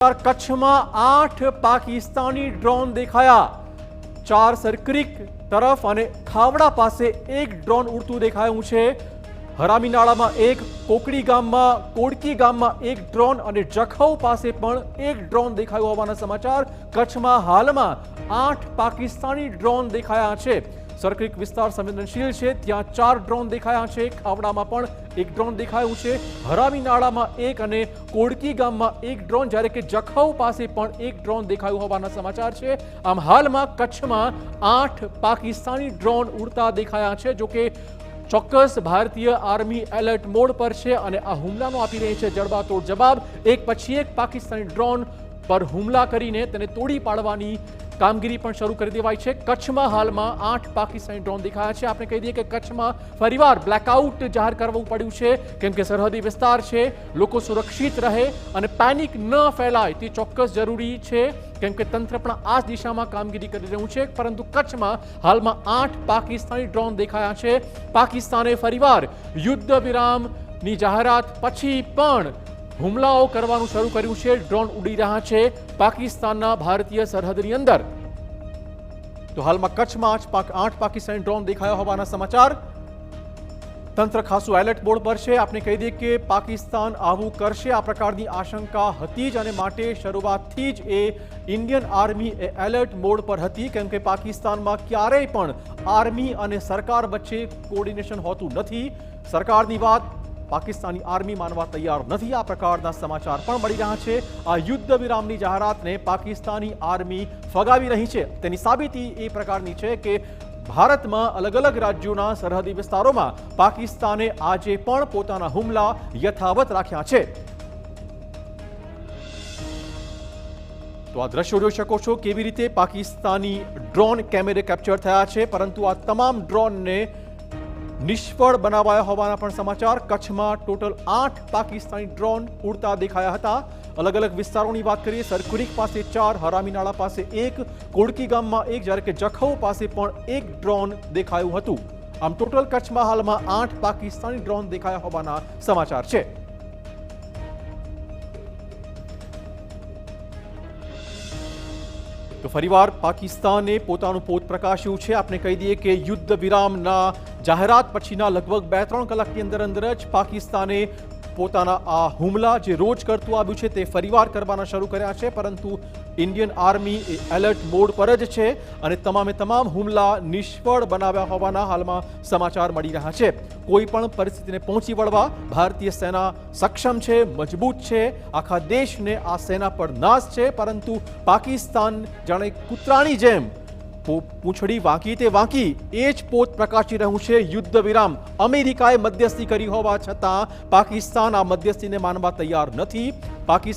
કચ્છમાં 8 પાકિસ્તાની ડ્રોન દેખાયા। 4 સરક્રીક તરફ અને ખાવડા પાસે એક ડ્રોન ઉડતું દેખાયું છે। હરામીનાળામાં એક, કોકડી ગામમાં, કોડકી ગામમાં એક ડ્રોન અને જખૌ પાસે પણ એક ડ્રોન દેખાયું હોવાના સમાચાર। કચ્છમાં હાલમાં 8 પાકિસ્તાની ડ્રોન દેખાયા છે। સરક્રીક વિસ્તાર સંવેદનશીલ છે, ત્યાં 4 ડ્રોન દેખાયા છે। ખાવડામાં પણ એક ડ્રોન દેખાયું છે। હરામીનાળામાં એક અને કોડકી ગામમાં એક ડ્રોન, જ્યારે કે જખૌ પાસે પણ એક ડ્રોન દેખાયું હોવાના સમાચાર છે। આમ હાલમાં કચ્છમાં 8 પાકિસ્તાની ડ્રોન ઉડતા દેખાયા છે। જો કે ચોક્કસ ભારતીય આર્મી એલર્ટ મોડ પર છે અને આ હુમલાનો આપી રહી છે જડબાતોડ જવાબ। એક પછી એક પાકિસ્તાની ડ્રોન પર હુમલા કરીને તેને તોડી પાડવાની કામગીરી પણ શરૂ કરી દેવાઈ છે। કચ્છમાં હાલમાં 8 પાકિસ્તાની ડ્રોન દેખાયા છે। આપણે કહી દઈએ કે કચ્છમાં ફરીવાર બ્લેકઆઉટ જાહેર કરવું પડ્યું છે, કેમ કે સરહદી વિસ્તાર છે, લોકો સુરક્ષિત રહે અને પેનિક ન ફેલાય તે ચોક્કસ જરૂરી છે, કેમ કે તંત્ર પણ આ દિશામાં કામગીરી કરી રહ્યું છે। પરંતુ કચ્છમાં હાલમાં 8 પાકિસ્તાની ડ્રોન દેખાયા છે। પાકિસ્તાને ફરીવાર યુદ્ધ વિરામની જાહેરાત પછી પણ હુમલાઓ કરવાનું શરૂ કર્યું છે। ડ્રોન ઉડી રહ્યા છે પાકિસ્તાનના ભારતીય સરહદની અંદર। તો હાલમાં કચ્છમાં 8 પાકિસ્તાની ડ્રોન દેખાયા હોવાના સમાચાર। તંત્ર ખાસું એલર્ટ મોડ પર છે। આપણે કહી દઈએ કે પાકિસ્તાન આવું કરશે આ પ્રકારની આશંકા હતી જ, અને માટે શરૂઆતથી જ ઇન્ડિયન આર્મી એલર્ટ મોડ પર હતી, કેમ કે પાકિસ્તાનમાં ક્યારેય પણ આર્મી અને સરકાર વચ્ચે કોર્ડિનેશન હોતું નથી। સરકારની વાત પાકિસ્તાની આર્મી માનવા તૈયાર નથી, આ પ્રકારના સમાચાર પણ મળી રહ્યા છે। આ યુદ્ધ વિરામની જાહેરાતને પાકિસ્તાની આર્મી ફગાવી રહી છે। તેની સાબિતી એ પ્રકારની છે કે ભારતમાં અલગ અલગ રાજ્યોના સરહદી વિસ્તારોમાં પાકિસ્તાને આજે પણ પોતાના હુમલા યથાવત રાખ્યા છે। તો આ દ્રશ્યો જોઈ શકો છો કેવી રીતે પાકિસ્તાની ડ્રોન કેમેરે કેપ્ચર થયા છે, પરંતુ આ તમામ ડ્રોનને નિષ્ફળ બનાવાયા હોવાના પણ સમાચાર। કચ્છમાં ટોટલ 8 પાકિસ્તાની ડ્રોન ઉડતા દેખાયા હતા। અલગ અલગ વિસ્તારોની વાત કરીએ, સરકુરીક પાસે 4, હરામીનાળા પાસે 1, કોડકી ગામમાં 1, જ્યારે કે જખૌ પાસે પણ એક ડ્રોન દેખાયું હતું। આમ ટોટલ કચ્છમાં હાલમાં 8 પાકિસ્તાની ડ્રોન દેખાયા હોવાના સમાચાર છે। તો ફરીવાર પાકિસ્તાને પોતાનું પોત પ્રકાશ્યું છે। આપણે કહી દઈએ કે યુદ્ધ વિરામના જાહેરાત પછીના લગભગ 2-3 કલાકની અંદર જ પાકિસ્તાને પોતાના આ હુમલા જે રોજ કરતું આવ્યું છે તે ફરીવાર કરવાના શરૂ કર્યા છે, પરંતુ ઇન્ડિયન આર્મી એલર્ટ મોડ પર જ છે અને તમામે તમામ હુમલા નિષ્ફળ બનાવ્યા હોવાના હાલમાં સમાચાર મળી રહ્યા છે। કોઈ પણ પરિસ્થિતિને પહોંચી વળવા ભારતીય સેના સક્ષમ છે, મજબૂત છે। આખા દેશને આ સેના પર નાશ છે, પરંતુ પાકિસ્તાન જાણે કૂતરાની જેમ પૂંછડી વાંકી તે વાંકી એ જ પોત પ્રકાશી રહ્યું છે। યુદ્ધ વિરામ અમેરિકાએ મધ્યસ્થી કરી હોવા છતાં પાકિસ્તાન આ મધ્યસ્થીને માનવા તૈયાર નથી। પાકિસ્તાન